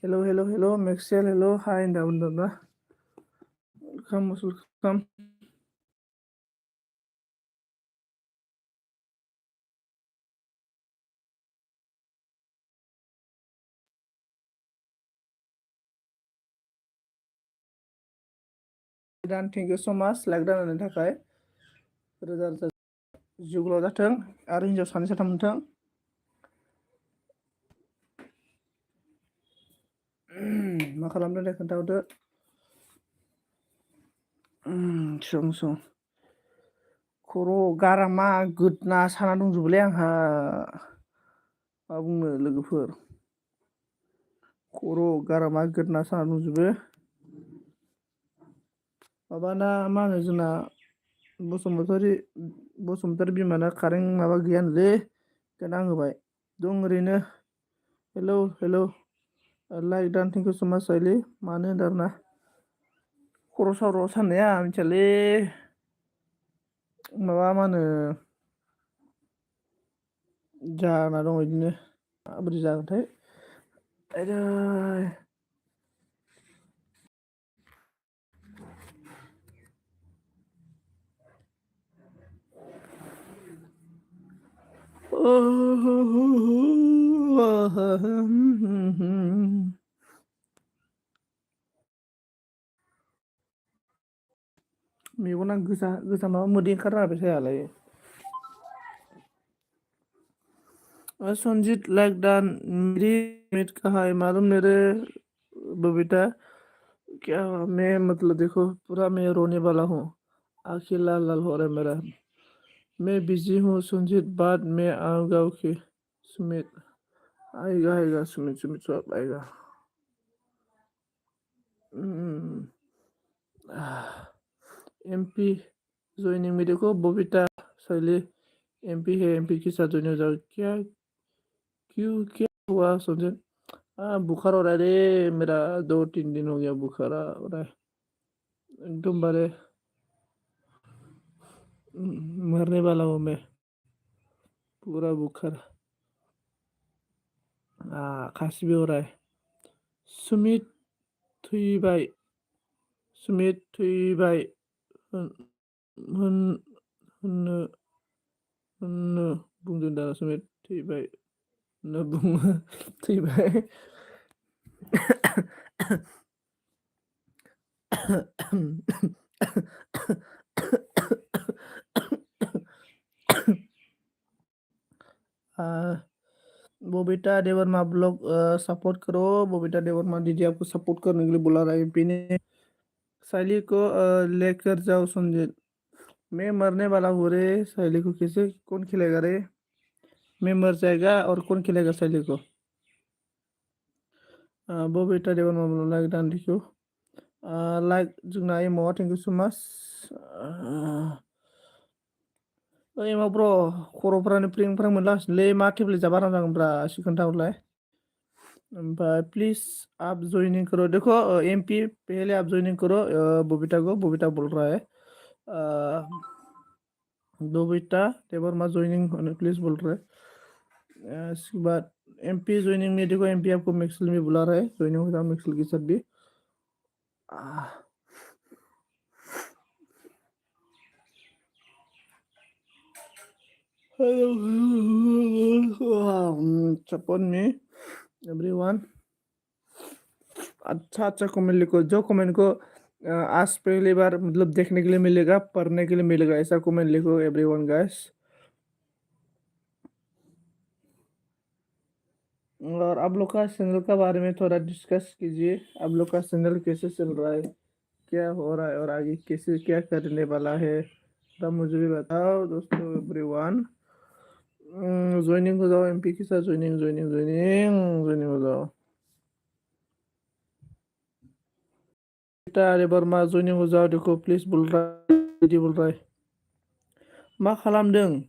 Hello, hello, hello, Maxwell, hello, hi, down, down, welcome, welcome. Dan, thank you so much. Like dan होनायनि थाखाय रोजा रोजा जिउ गोलाव जाथों आरो हिन्जाव सानै साथाम मोनथों। मा खालामदों दे खोन्थाहरदो। सं सं खर' गारामा गोदना साना दंजोबोलै आंहा। मा बुंनो लोगोफोर। खर' गारामा गोदना साना दंजोबो। माबाना मा होनो जोंना बसुमतारी बिमाना कारेन्ट माबा गैयानोलै ओंखायनो आं होबाय दं ओरैनो। हेलौ हेलौ लाइक दान थेंक इउ सो माच साइलि मानो होनदों आरोना खर' सर' साननाया मिथियालै माबा मा होनो जाना दं बिदिनो माबोरै जागोनथाय आयै मेगना गोजा गोजा माबा मोदै ओंखारनो सायालाय संजीत लाइक डन मेरी मिट कहा है मालूम मेरे बबीता क्या मैं मतलब देखो पूरा मैं रोने वाला हूँ आखिर लाल लाल हो रहा है मेरा मैं बिजी हूँ संजीत बाद में आऊँगा ओके सुमित आएगा आएगा सुमित सुमित सब आएगा एमपी ज्वाइनिंग मेरे को बबीता शैली एमपी है एमपी के साथ ज्वाइन हो जाओ क्या क्यों क्या हुआ संजीत बुखार हो रहा है रे मेरा 2-3 दिन हो गया बुखार हो रहा है एकदम बारे मरने वाला हूँ मैं पूरा बुखार खांसी भी हो रहा है सुमित थैबाय सुमित थैबाय होननो होननो बुंदों दा सुमित थैबाय होननो बुङो थैबाय बबीता देवर्मा ब्लॉग सपोर्ट करो बबीता देवर्मा दीदी आपको सपोर्ट करने के लिए बुला रहा है पीने शैली को लेकर जाओ संजीत मैं मरने वाला हूँ रे शैली को कैसे कौन खिलाएगा रे मैं मर जाएगा और कौन खिलाएगा शैली को बबीता देवर्मा ब्लॉग लाइक डान थैंक यू लाइक जोंना एमावा थैंक यू सो माच एमाव ब्र खर'फ्रानो प्रिं फ्रां मोनलागासिनोलै मा टेब्लेट जाबा आराम जागोनब्रा एसे खोन्थाहरलाय प्लीज आप ज्वाइनिंग करो देखो एमपी पहले आप ज्वाइनिंग करो बबीता को बबीता बोल रहा है बबीता देवर्मा ज्वाइनिंग होने प्लीज बोल रहा है इसके बाद एमपी ज्वाइनिंग में देखो एमपी आपको मैक्सल में बुला रहा है ज्वाइनिंग हो जाओ मैक्सल के साथ भी सपोर्ट मी एवरीवन अच्छा अच्छा कमेंट लिखो जो कमेंट को आज पहली बार मतलब देखने के लिए मिलेगा पढ़ने के लिए मिलेगा ऐसा कमेंट लिखो एवरीवन गाइस और आप लोग का चैनल के बारे में थोड़ा डिस्कस कीजिए आप लोग का चैनल कैसे चल रहा है क्या हो रहा है और आगे कैसे क्या करने वाला है तब मुझे भी बताओ दोस्तों एवरीवन ज्वाइनिंग हो जाओ एमपी के साथ ज्वाइनिंग ज्वाइनिंग ज्वाइनिंग ज्वाइनिंग हो जाओ अरे बर्मा ज्वाइनिंग हो जाओ देखो प्लिज बोल रहा है बिदि बोल रहा है मा खालामदों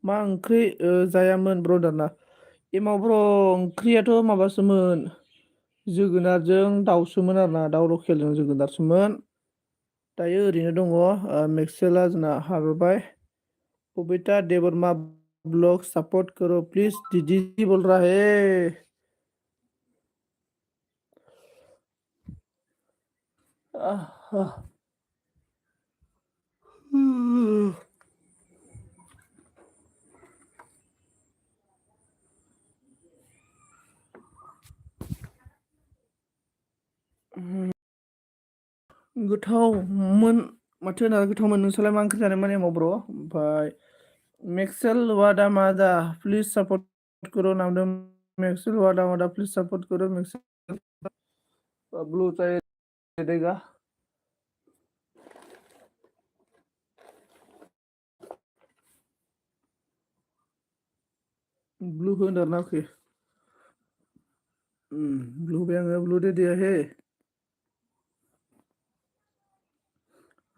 मा ओंख्रि जायामोन ब्रदारना एमाव ब्र ओंख्रियाथ' माबासोमोन जोगोनारजों दाउसोमोन आरोना दाउ लकेलजों जोगोनारसोमोन दायो ओरैनो दङ मेक्सेला जोंना हाबबाय बबीता देवर्मा ब्लॉग सपोर्ट करो प्लीज दीदी बोल रहा है गोथावमोन माथो होनना गोथावमोन नोंस्रालाय मा ओंख्रि जानायमोन एमाव ब्र' ओमफ्राय मेक्सेल वादा मादा प्लीज सपोर्ट करो नाम दो मेक्सेल वादा मादा प्लीज सपोर्ट करो मेक्सेल ब्लू चाहिए देगा ब्लू को अंदर ना के ब्लू पे आंगे ब्लू दे दिया है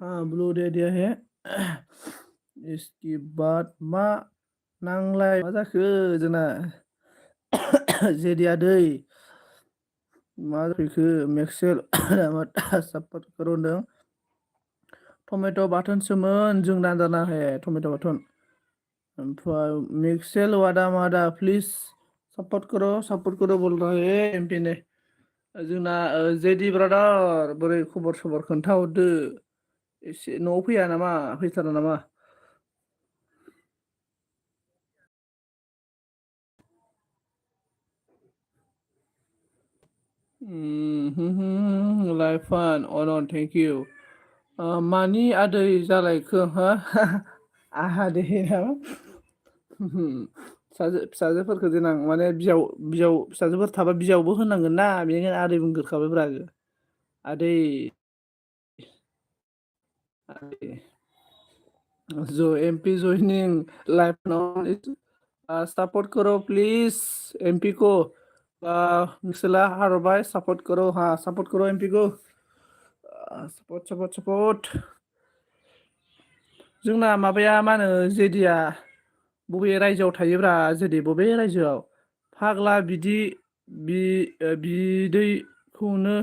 हाँ ब्लू दे दिया है इसके बाद मा नांलाय मा जाखो जोंना जेदिया दै मा जाखो मेक्सेल सापर्ट करो होनदों टमेट' बाथोनसोमोन जों दाना है टमेट' बाथोन ओमफ्राय मिक्सेल वादा मादा प्लिज सपोर्ट करो बोल रहा है एमपि ने जोंना जेडि ब्रादार बोरै खबर सबर खोन्थाहरदो एसे न'आव फैया नामा फैथारा नामा लाइफान अन थेंक इउ मानि आदै जालायखो हा आदै नामा फिसाजोफोरखौ देनां माने बिजाव फिसाजोफोर थाबा बिजावबो होनांगोन ना बेनिखायनो आदै बुंगोरखाबायब्रा आदै जो एमपी ज्वाइनिंग लाइफ सपोर्ट करो प्लीज एमपी को मिक्सला हारबाय सपोर्ट करो हाँ सपोर्ट करो एमपी को सपोर्ट जोंना माबाया मा होनो जेदिया बबे रायजोआव थायोब्रा जेदि बबे रायजोआव फाग्ला बिदैखौनो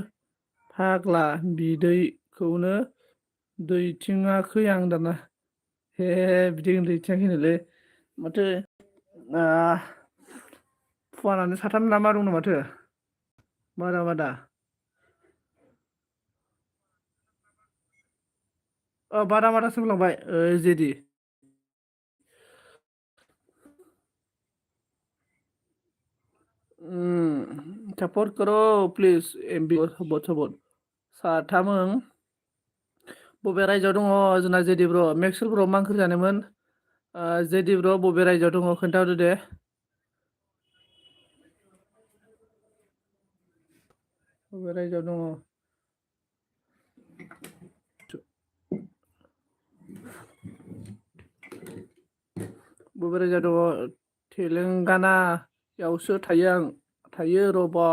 फाग्ला बिदैखौनो दैथिङाखै आं दाना हे बिदै दैथिङाखैनोलै माथो फुवानानो साथाम ना मा दंनो माथो मादा बादामादासो बुंलांबाय जेदि सपोर्ट करो प्लिज एमपि सपोर्ट साथाम बबे रायजोआव दङ जोंना जेदि ब्र मेक्सेल ब्र मा ओंख्रि जानायमोन जेदि ब्र बबे रायजोआव दङ खोन्थाहरदो दे बबे रायजोआव दङ बबे रायजोआव दङ तेलेंगानायावसो थायो र'बा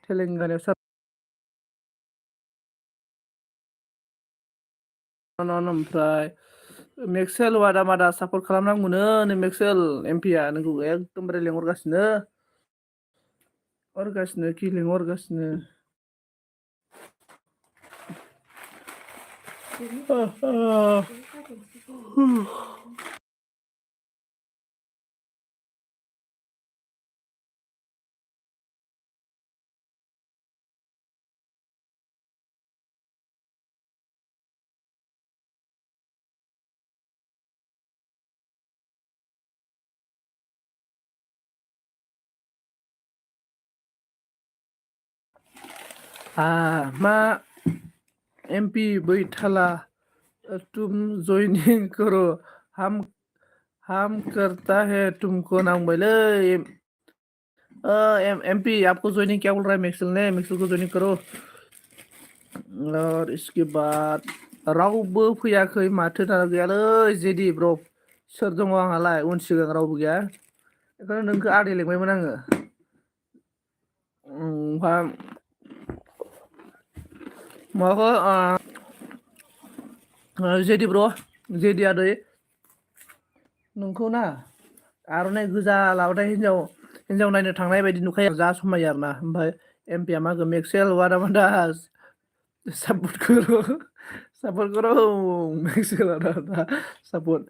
तेलेंगानायावसो ओमफ्राय मेक्सेल वादा मादा सापर्ट खालामनांगौनो नै मेक्सेल एमपिया नोंखौ एकदमबारे लिंहरगासिनो मा एमपि बैथाला तुम ज्वाइनिंग करो हम करता है तुमको नांबायलै एमपी आपको ज्वाइनिंग क्या बोल रहा है मेक्सेल ने मेक्सेल को ज्वाइनिंग करो और इसके बाद रावबो फैयाखै माथो दाना गैयालै जेदि ब्र सोर दङ आंहालाय उन सिगां रावबो गैया बेखायनो नोंखौ आदै लेंबायमोन आङो ओमफ्राय माबाखौ जेदि ब्र जेदि आदै नोंखौ ना आर'नाइ गोजा लाबाथाय हिन्जाव नायनो थांनाय बायदि नुखायो जा समायो आरोना ओमफ्राय एमपिया मा होनो मेक्सेल वादामादा सापर्ट करो मेक्सेल वादामादा सापर्ट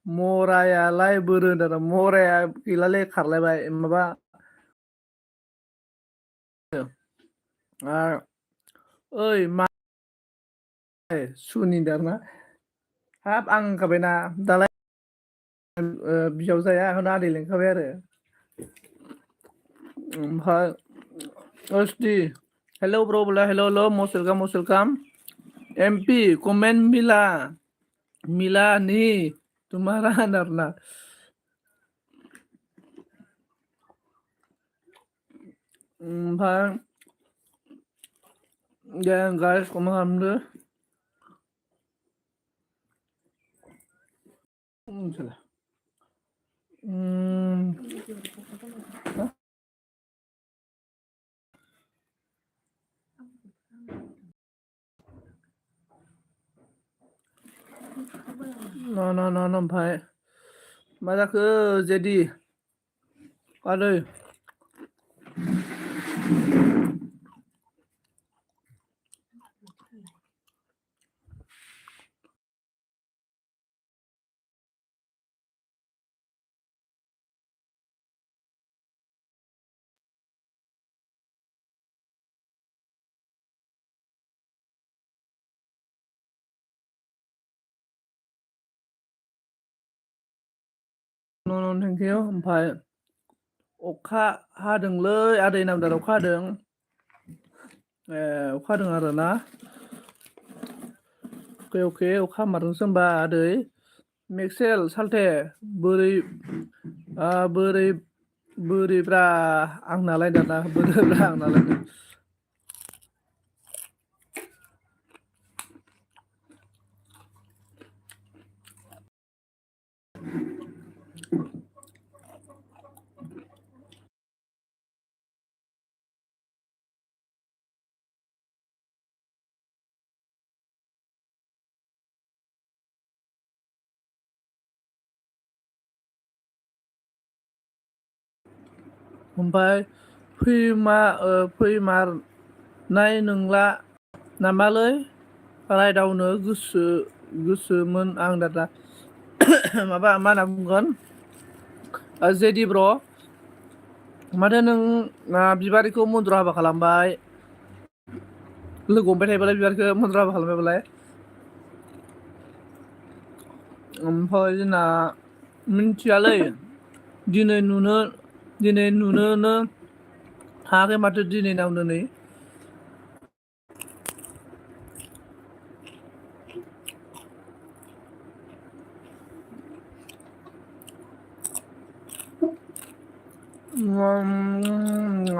मरायालाय बोरो होनदों मराया गैलालै खारलायबाय माबा ओइ मा सुनिदार ना हाब आं होनखाबायना दालाय बिजावजाया आंखौनो आदै लिंखाबाय आरो ओमफ्राय ओस्टि हेलौ ब्रो बोला hello hello most welcome MP comment मिला मिला नहीं तुम्हारा डरना ओमफ्राय दे गाइस कमेन्ट खालामदो मिथिला न ओमफ्राय मा जाखो जेदि आदै न थेंक इउ ओमफ्राय अखा हादोंलै आदै नामदार अखा हादों अखा हादों आरोना अके अखा हामारदोंसो होमबा आदै मेक्सेल साल्थे बोरै बोरै बोरैब्रा आंनालाय दाना बोरैब्रा आंनालाय ओमफ्राय फैमारनाय नंला नामालै रायदावनो गोसोमोन आं दादा माबा मा होनना बुंगोन जेदि ब्र माथो नों बिबारिखौ मन्दिराव हाबा खालामबाय लोगो हमबाय थायोबालाय बिबारखौ मन्दिराव हाबा खालामबायबालाय ओमफ्राय जोंना मिन्थियालै दिनै नुनोनो थाङाखै माथो दिनै नावनो नै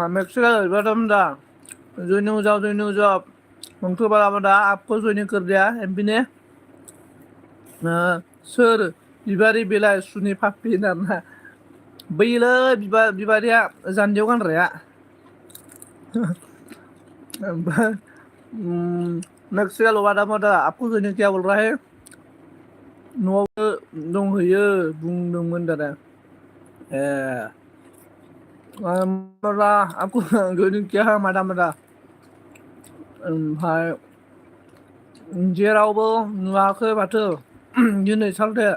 मैक्सिल वेलकम दा ज्वाइनिंग हो जाओ हमको बड़ा आपको ज्वाइनिंग कर दिया एमपी ने सोर बिबारी बेलाय सुनि फाप्पि होनना बैलै बिबारिया जानजियाव गानग्राया मैक्सिल वादा मादा आपको ज्वाइनिंग क्या बोल रहा है न'आवबो दंहैयो बुंदोंमोन दादा ए मादा आपको ज्वाइनिंग किया है मादा ओमफ्राय जेरावबो नुवाखै माथो दिनै सालथे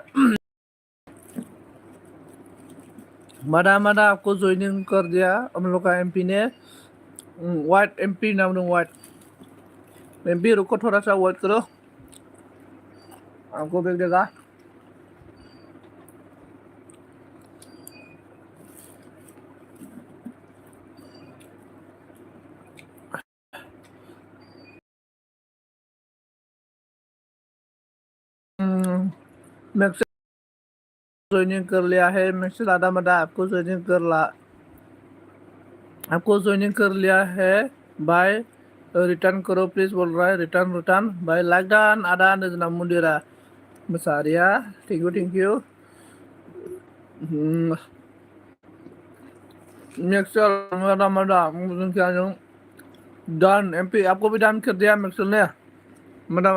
मादा आपको ज्वाइनिंग कर दिया हम लोग का एमपी ने व्हाइट एमपी नाम दो व्हाइट एमपी रुको थोड़ा सा वेट करो आपको भेज देगा मैक्स ज्वाइनिंग कर लिया है मैक्स दादा मदा आपको ज्वाइनिंग कर लिया है बाय रिटर्न करो प्लीज बोल रहा है रिटर्न बाय लाइक आदा नजना मुंदिरा मसारिया थैंक यू मैक्सल मदा डन एमपी आपको भी डन कर दिया मैक्सल ने मदा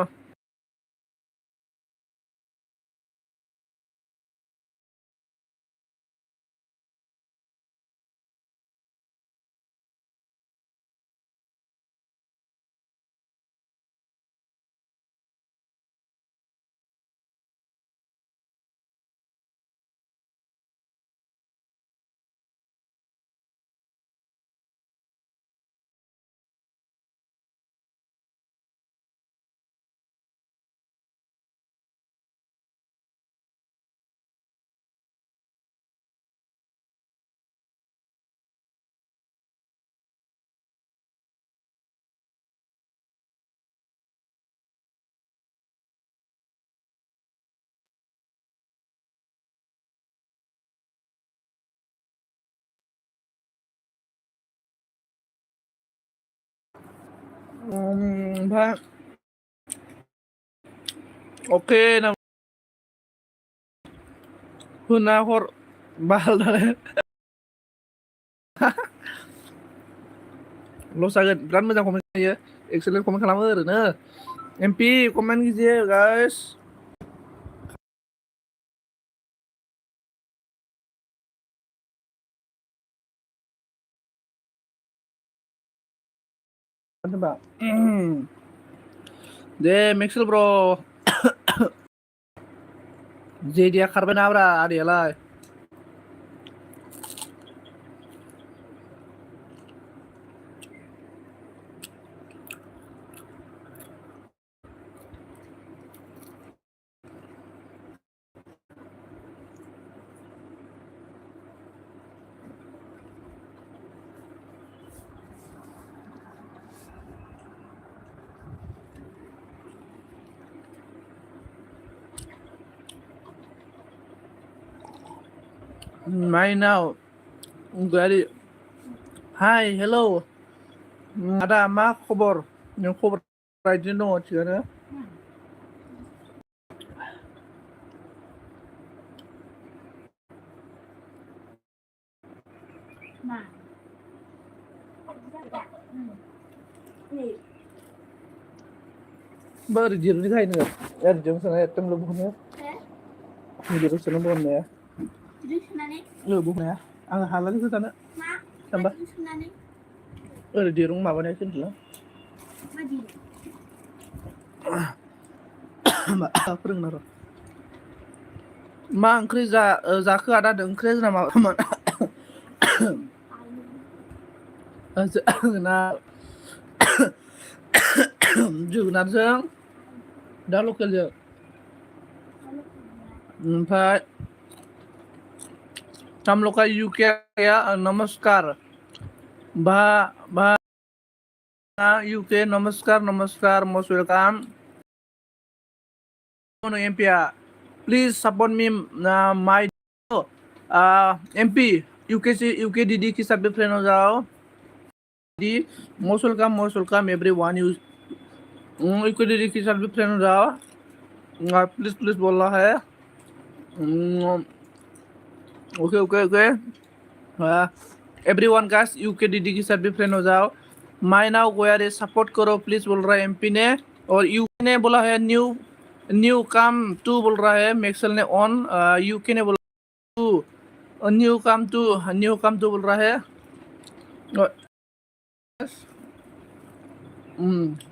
ओमफ्राय अके ना होना हर बाल लस जागोन बिराद मोजां कमेन्ट खालायो एक्सेलेन्ट कमेन्ट खालामो ओरैनो एमपि कमेन्ट कीजिए गाइस दे मेक्सेल ब्र जेडिया खारबायना ब्रा आदैयालाय right now very hi hello आदा मा खबर नों खबर बिदिनो दङ थिगानो बोरै दिरुंनि खायो नोङो एरजों सोना एरथों लोबखौनो दिरुं सोनो बहननाया बहनाया आं हालालै खोथानो सानबा ओरै दिरुं माबानाया खिन्थु फोरोंना र' मा ओंख्रि जाखो आदा ओंख्रिया जोंना माबामोन जोगोनारजों दा लकेलजों ओमफ्राय तामलका यूके नमस्कार भा यूके नमस्कार मोस्ट वेलकाम एमपीआ please support me my MP UK दीदी के साथ भी फ्रेंड हो जाओ the most welcome everyone UK दीदी के साथ भी फ्रेंड हो जाओ प्लीज बोल रहा है ओके एवरीवन गाइस यूके दीदी के साथ भी फ्रेंड हो जाओ माय नाउ गोयारे सपोर्ट करो प्लीज बोल रहा है एमपी ने और यूके ने बोला है न्यू कम टू बोल रहा है मैक्सेल ने ऑन यूके ने बोला टू न्यू कम टू बोल रहा है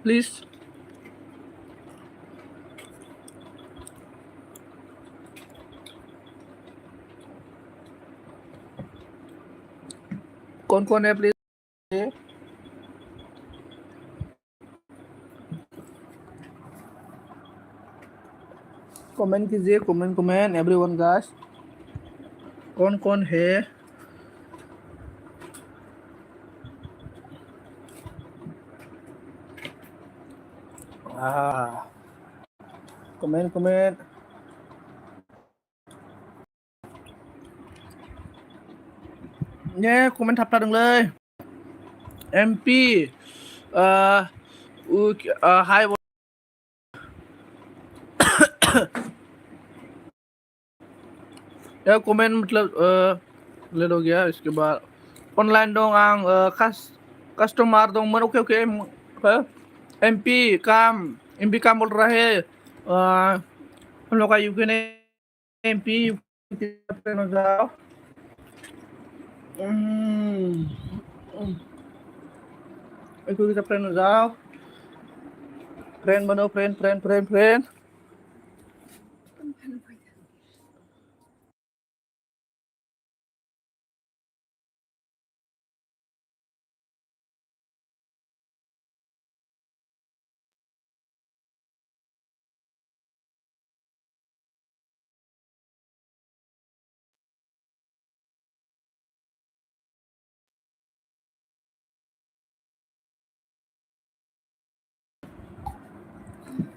प्लीज कौन है प्लीज कमेंट कीजिए कमेंट एवरीवन गाइस कौन है कमेंट ने कमेंट थाबथादोंलै एमपी हाय कमेंट मतलब ले हो गया इसके बाद ऑनलाइन दं आं कस्टमर दंमोन ओके एमपी काम बोल रहा है हम लोग का यूके ने एमपी जाओ फ्रेंड हो जाओ फ्रेंड बनो फ्रेंड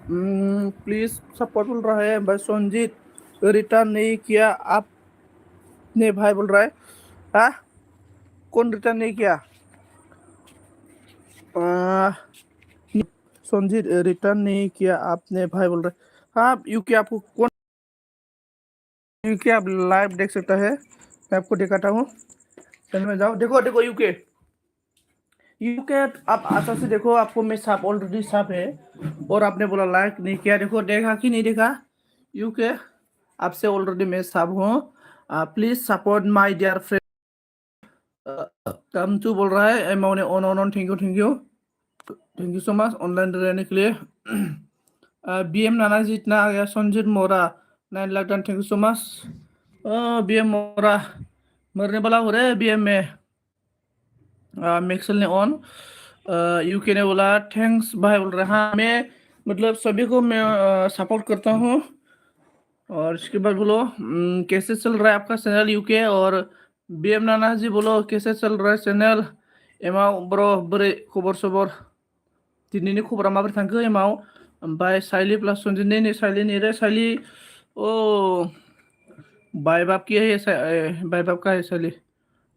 प्लीज सपोर्ट बोल रहा है भाई संजीत रिटर्न नहीं किया आपने भाई बोल रहा है हाँ कौन रिटर्न नहीं किया संजीत रिटर्न नहीं किया आपने भाई बोल रहे। हाँ यूके आपको कौन यूके आप लाइव देख सकता है, मैं आपको दिखाता हूँ। चैनल में जाओ, देखो देखो यूके यूके आप आशा से देखो, आपको मैं साफ ऑलरेडी साफ है और आपने बोला लाइक नहीं किया। देखो देखा कि नहीं देखा यूके, आपसे ऑलरेडी मैं साफ हूँ। प्लीज सपोर्ट माय डियर फ्रेंड। कम टू बोल रहा है एमाउंट ऑन ऑन ऑन, thank you thank you thank you so much online रहने के लिए। बीएम नाना जीतना आ गया, संजीत मोरा 9 lakh done, thank you so much. BM मोरा मरने वाला हो रहे बीएम में। मिक्सल ने ऑन, यूके ने बोला थैंक्स भाई बोल रहा है। हाँ मैं मतलब सभी को मैं सपोर्ट करता हूँ। और इसके बाद बोलो कैसे चल रहा है आपका चैनल यूके। और बीएम नाना जी बोलो कैसे चल रहा है चैनल। एमाव ब्रो बोरै खबर सबर, दिनैनि खबरा माबोरै थांखो एमाव। ओमफ्राय साइलि प्लास सन्जित नै साइलि नेरे साइलि ओ बाय बाप की है बाय बाप का है साइलि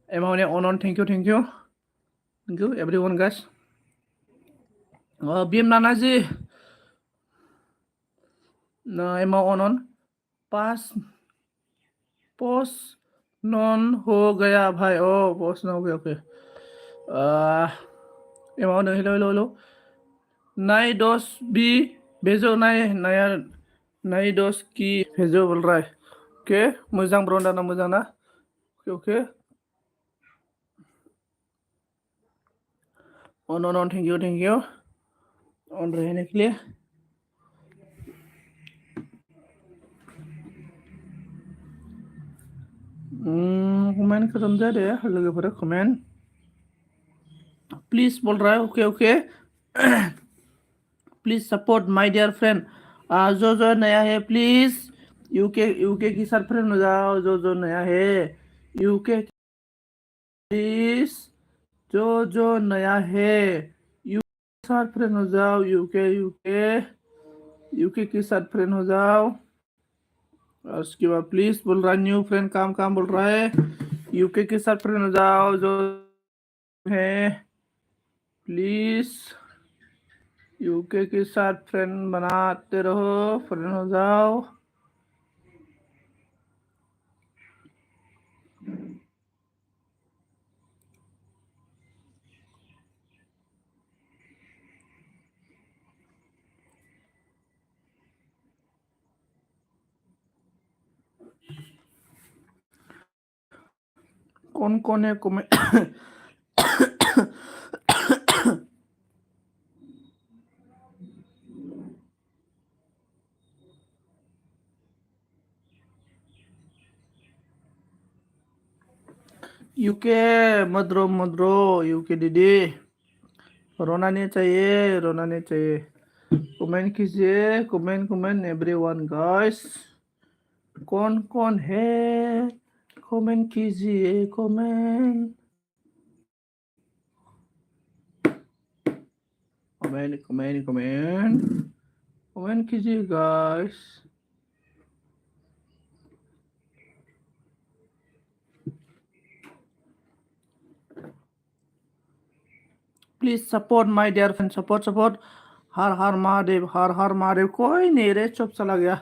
एमाव ने ऑन ऑन, thank you thank you thank you everyone guys. बीएम नाना जी एमाव ऑन ऑन, पास पोस्ट नॉन हो गया भाई। ओ पोस्ट नॉन हो गया, ओके। एमाव ने हेलो हेलो हेलो नई दोस्त भी भेजो, नया नई दोस्त की भेजो बोल रहा है। ओके मोजां ब्रंडाना मोजां ना, ओके ओके ऑन ऑन ऑन, थैंक यू ऑन रहने के लिए। कमेंट खत्म जादे लोगोफोरा कमेंट प्लीज बोल रहा है, ओके ओके प्लीज सपोर्ट माय डियर फ्रेंड। जो नया है प्लीज यूके यूके की साथ फ्रेंड हो जाओ। जो नया है यूके प्लीज, जो नया है यूके के साथ फ्रेंड हो जाओ। यूके यूके यूके के साथ फ्रेंड हो जाओ। और उसके बाद प्लीज बोल रहा है न्यू फ्रेंड काम काम बोल रहा है, यूके के साथ फ्रेंड हो जाओ। जो है प्लीज यूके के साथ फ्रेंड बनाते रहो, फ्रेंड हो जाओ। कौन है कमेंट यूके मद्रो मद्रो यूके दीदी रोना नहीं चाहिए, रोना नहीं चाहिए। कमेंट कीजिए, कमेंट कमेंट एवरीवन गाइस, कौन है कमेंट कीजिए, comment comment comment comment comment कीजिए गाइस। प्लीज सपोर्ट माय डियर फ्रेंड, सपोर्ट सपोर्ट। हर हर महादेव, हर हर महादेव। कोई नहीं रे, चुप चला गया।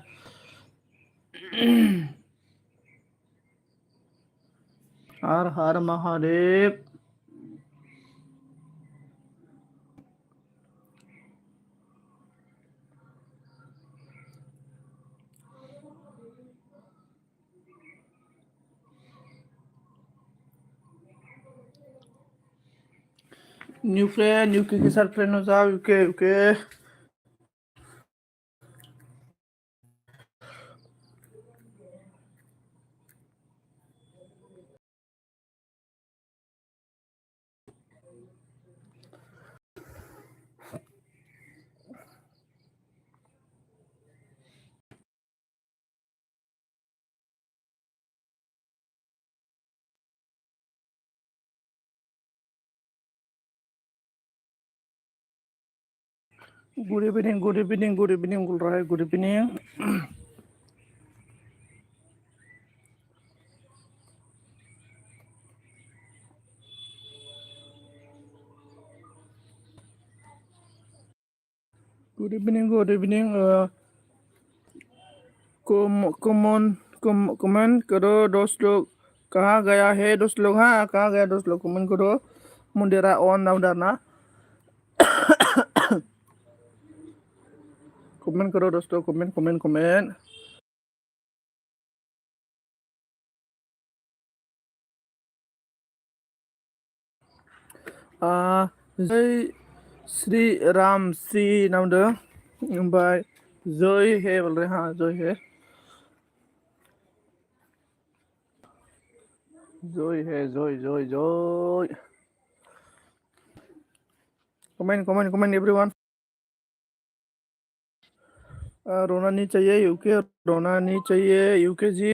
हर हर महादेव। न्यू फ्रेंड यूके के साथ फ्रेंड हो जाओ, UK UK good evening good evening good evening बोल रहा है, good evening. Good evening, good evening. Comment करो दोस्त लोग, कहाँ गया है दोस्त लोग? हाँ, कहाँ गया दोस्त लोग? कमेंट करो. Mundera on now darna. Comment करो दोस्तों, कमेंट कमेंट कमेंट. जय श्री राम श्री नाम दो. ओमफ्राय जय हे बोल रहे. हाँ, जय हे. जय हे, जय जय जय. Comment comment comment everyone. रोना नहीं चाहिए यूके, रोना नहीं चाहिए यूके जी.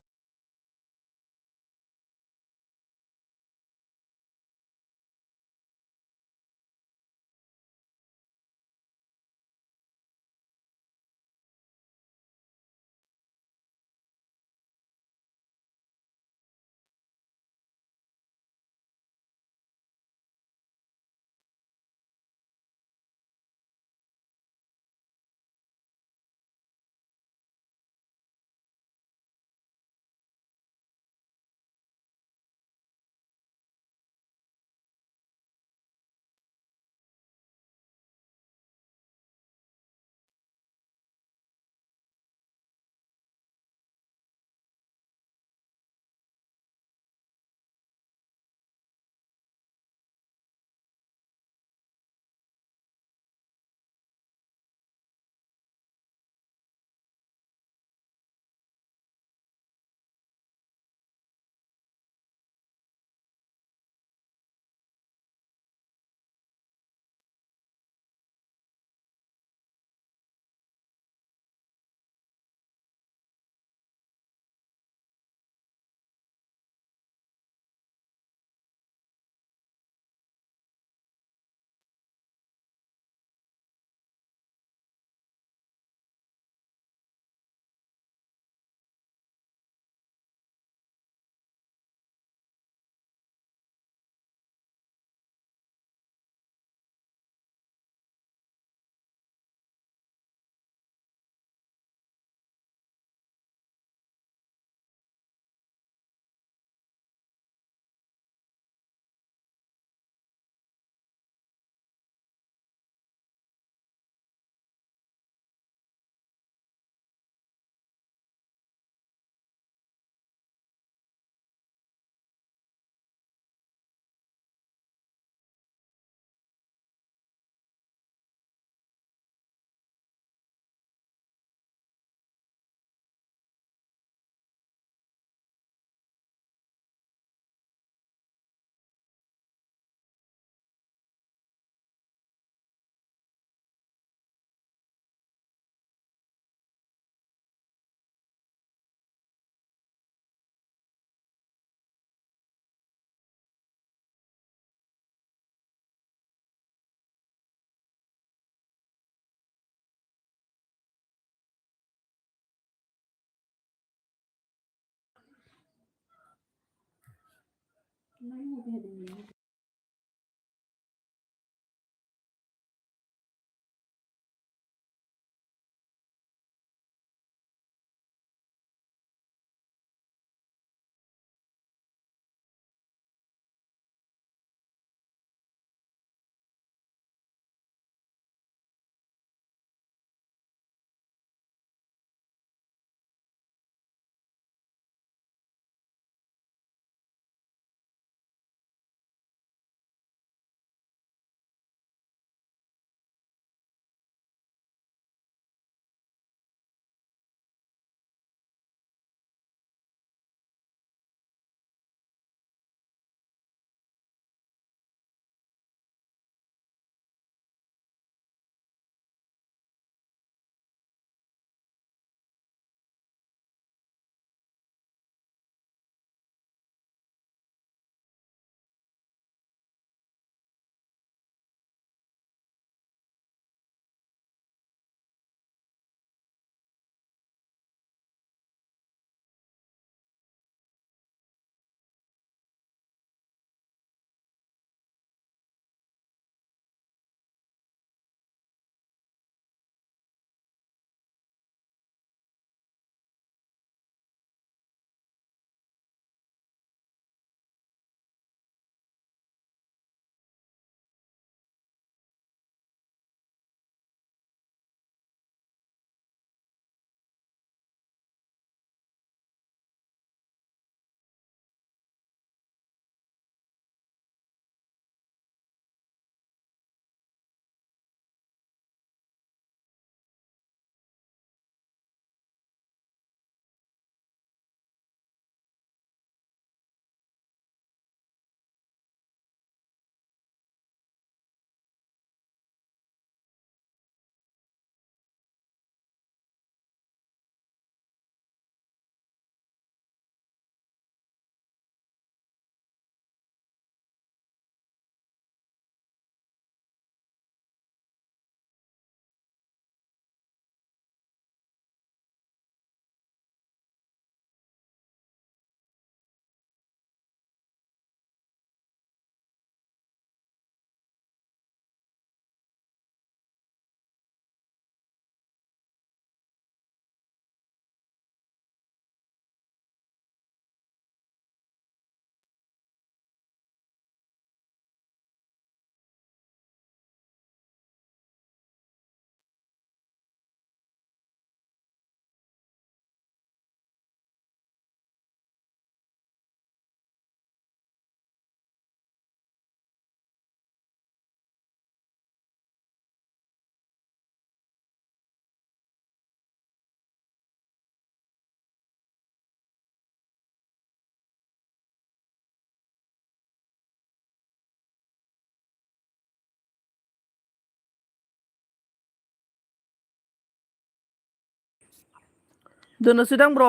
दोननोसै दां ब्र'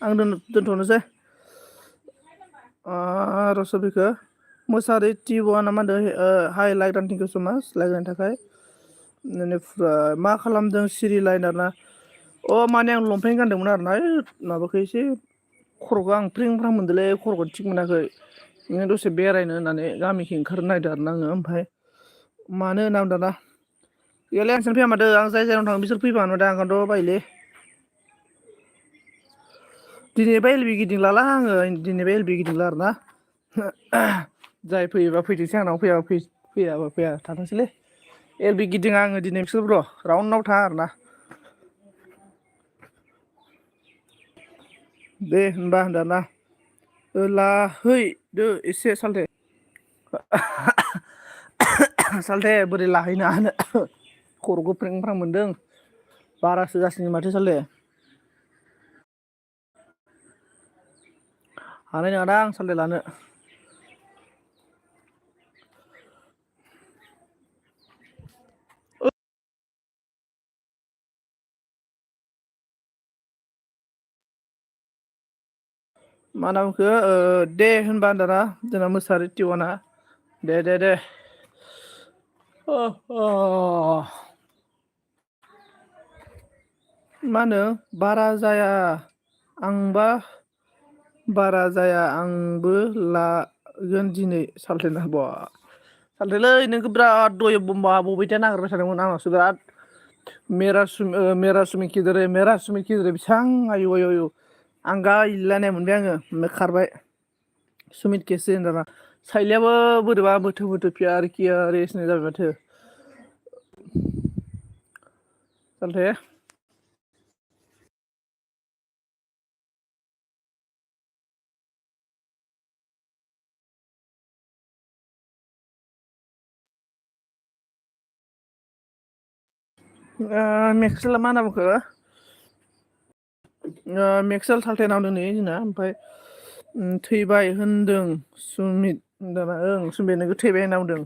आं दोनथ'नोसै रसबिखौ मोसारि टिवा ना मा होनदों high like and thank you सो माच लाइक होनायनि थाखाय बेनिफ्राय मा खालामदों सिरि लाइन आरोना माने आं लंपेन्ट गानदोंमोन आरोना माबाखौ एसे खर'खौ आं फ्रिं फ्रां मोनदोंलै खर'खौ थिग मोनाखै बिदिनो दसे बेरायनो होननानै गामिखि ओंखारनो नागिरदों आरोना आङो ओमफ्राय मानो होनना दाना गैयालै आं फैया माथो आं जाय जायगायाव थाङो बिसोर फैबा माथो आंथ' बायोलै दिनैबा एलबि गिदिंलाला आङो दिनैबा एलबि गिदिंला आरोना जाय फैयोबा फैथोंसै आंनाव फैयाबा फैया थाथोंसैलै एलबि गिदिङा आङो दिनै बिसोर ब्र' राउन्डआव थाङा आरोना दे होनबा दाना लाहैदो एसे सालथे सालथे बोरै लाहैनो हानो खर'खौ फ्रें फ्रां मोनदों बारासो जासिगोन माथो सालथे हानाय नङादां आं सालथे लानो मा होनना बुंखो दे होनबा दाना जोंना मोसारि टिवाना दे मा होनो बारा जाया आंबा बारा जाया आंबो लागोन दिनै सालथेना सालथेलै नोंखौ बिराद दय बबेथाया नागिरबाय थादोंमोन आंनावसो बिराद मेरासुमि किधर है बेसां आयु आयु आं गायलायनाय मोनबाय आङो ओमफ्राय खारबाय सुमित केसि होनो दाना साइलियाबो बोरैबा बोथो फियार कियारिसनो जाबाय माथो सालथे मेक्सेला मा होनना बुंखो मेक्सेल सालथे नांदों नै जोंना ओमफ्राय थैबाय होनदों सुमित दाना सुमित नोंखौ थैबाय होनना बुंदों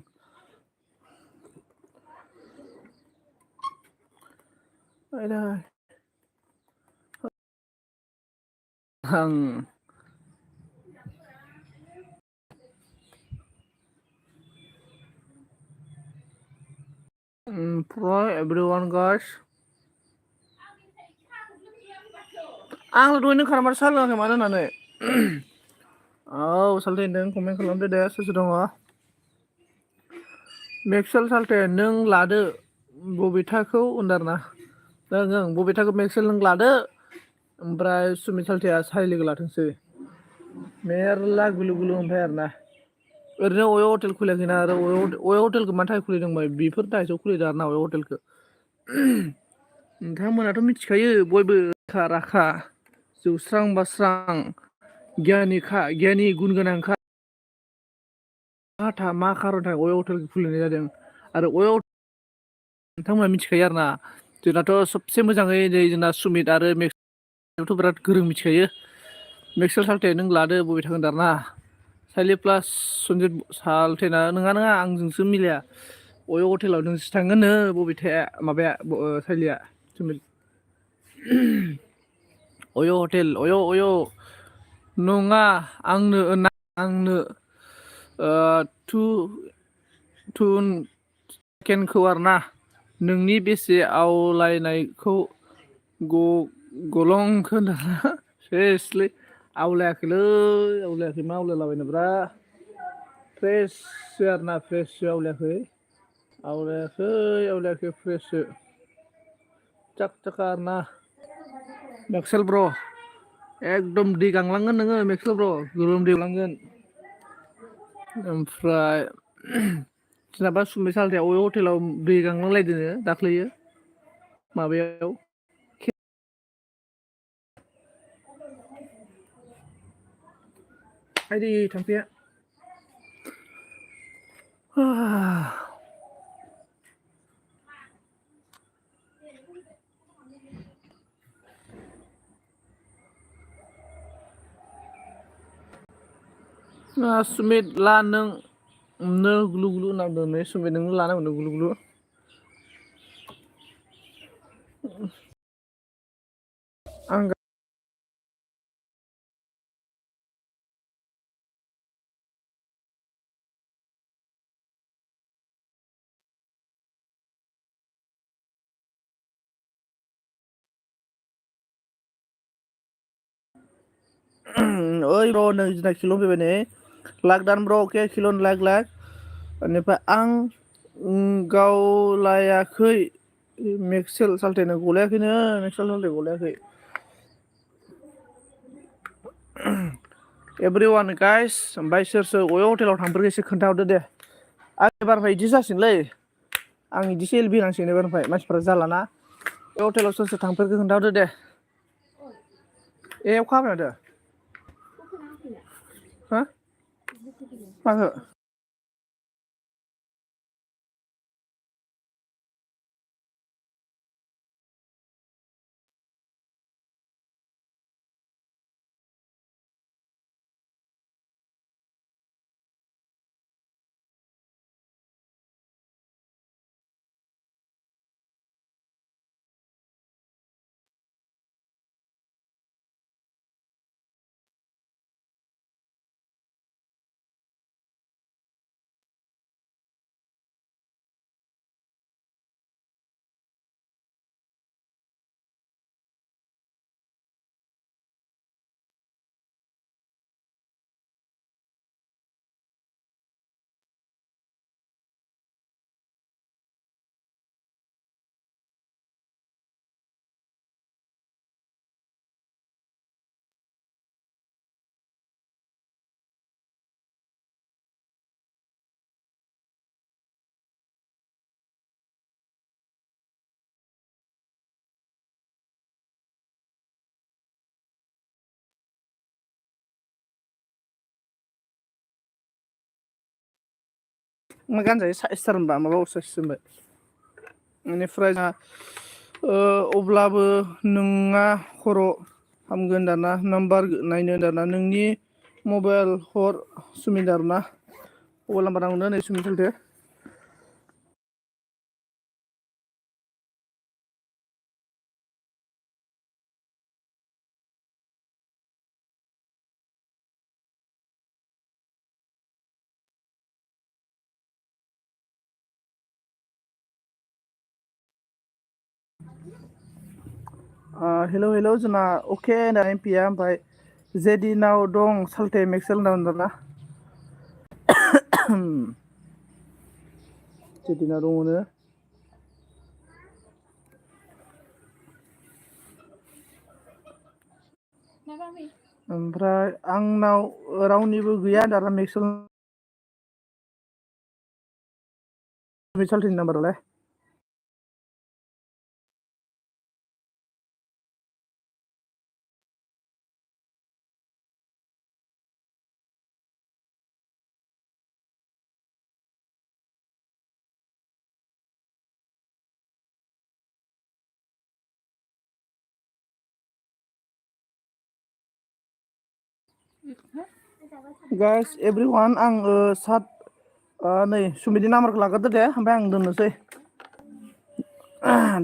आं ओमफ्राय एभ्रिवान गाइस आं दहायनो खारमार साहा लोङाखै मानो होननानै औ सालथे नों कमेन्ट खालामदो दे सोर सोर दङ मेक्सेल सालथे नों लादो बबिथाखौ होनदों आरोना ओं बबिथाखौ मेक्सेल नों लादो ओमफ्राय सुमित सालथेया सारि लोगो लाथोंसै मेरला गुलु गुलु ओमफ्राय आरोना ओरैनो अवे हटेल खुलियाखैना आरो अवे हटेलखौ मानि थाखाय खुलिदोंबा बेफोर दायसआव खुलिदों आरो ना अवे हटेलखौ नोंथांमोनाथ' मिथिखायो बयबो रोखा राखा जौस्रां बास्रां गियानि गुन गोनांखा मा खारननि थाखाय अवे हटेलखौ खुलिनाय जादों आरो नोंथांमोना मिथिखायो आरोना जोंनाथ' सबसे मोजाङै नै जोंना सुमित आरो मेक्सथ' बिराद गोरों मिथिखायो मेक्सेल सालथे नों लादो बबिथा होनदों आरोना साइलि प्लास सनजित सालथेना नङा आंजोंसो मिलाया अवे हटेलाव नोंसो थांगोननो बबिथाया माबाया साइलिया अय' हटेल अय' नङा आंनो सेकेन्डखौ आरोना नोंनि बेसे आवलायनायखौ गलंखौ सेसलै आवलायाखै मा आवलायलाबायनोब्रा फ्रेससो आरोना फ्रेससो आवलायाखै फ्रेससो जाक जाका आरोना मेक्सेल ब्र' एकदम दै गांलांगोन नोङो मेक्सेल ब्र' गोलोमदै गलांगोन ओमफ्राय सोरनाबा सुमि सालथेया अवे हटेलाव दै गांलांलायदोंनो दाख्लैयो माबायाव आइदै थाम्फैया सुमित ला नों गुलु गुलु नांदों नै सुमित नोंनो लानांगौ गुलु गुलु आं ओइ ब्र' नै जोंना किल' फैबाय नै लाख दान ब्र' अके किल' लाख बेनिफ्राय आं गावलायाखै मेक्सेल साल्थेनो गलायाखैनो मेक्सेल साल्थे गलायाखै एभ्रि वान गाइस ओमफ्राय सोर सोर बबे हटेलाव थांफेरखो एसे खोन्थाहरदो दे आं एबारनिफ्राय बिदि जासिगोनलै आं बिदिसो एलबि नांसिगोन एबारनिफ्राय मानसिफ्रा जालाना बे हटेलाव सोर सोर थांफेरखो खोन्थाहरदो दे ए अखा हाबाय माथो हा माखो मा गानजायो साइसथार होनबा माबा असाइससो होनबाय बेनिफ्राय अब्लाबो नोंना खर' हामगोन दाना नाम्बार नायनो दाना नोंनि मबाइल हर सुमिदार ना मबाइल नाम्बार नांगौनो नै सुमित सालथे हेल' हेल' जोंना अके होननानै फैया ओमफ्राय जेदिनाव दं साल्थे मेक्सेल होनना ना जेदिनाव दङनो ओमफ्राय आंनाव रावनिबो गैया दाना मेक्सेल साल्थेनि नाम्बारालाय गाइस एभ्रि वान आं नै सुमितनि नाम्बारखौ लाग्रोदो दे ओमफ्राय आं दोननोसै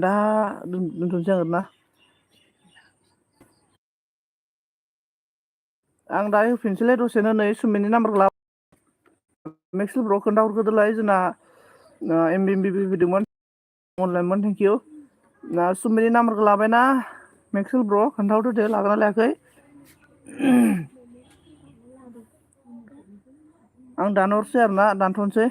दा दोनथ'नोसै आं ना आं दायो होफिनसैलै दसेनो नै सुमितनि नाम्बारखौ ला मेक्सेल ब्र' खोन्थाहरग्रोदोलाय जोंना एमबि फैदोंमोन अनलाइनमोन थेंकिउ सुमितनि नाम्बारखौ लाबायना मेक्सेल ब्र' खोन्थाहरदो दे लागोना लायाखै आं दानहरसै आरोना दानथ'नोसै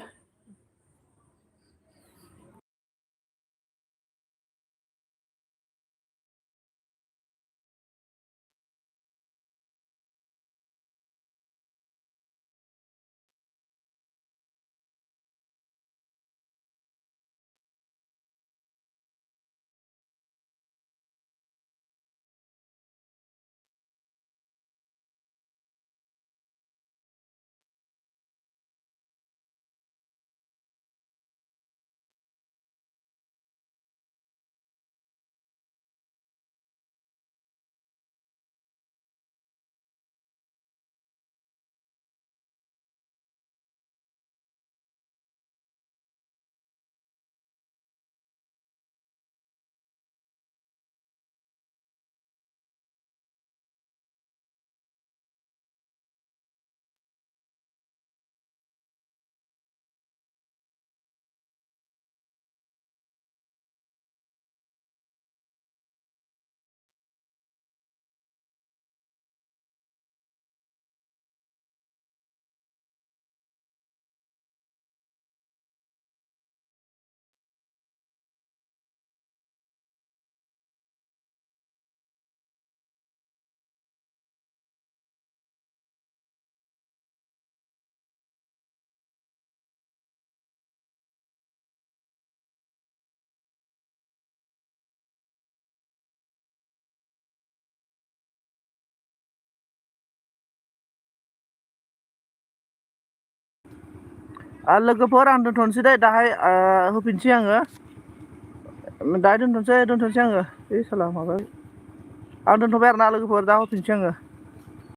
लोगोफोर आं दोनथ'नोसै दे दाहाय होफिनसै आङो दाहाय दोनथ'नोसै आङो साला माबा आं दोनथ'बाय आरोना लोगोफोर दा होफिनसै आङो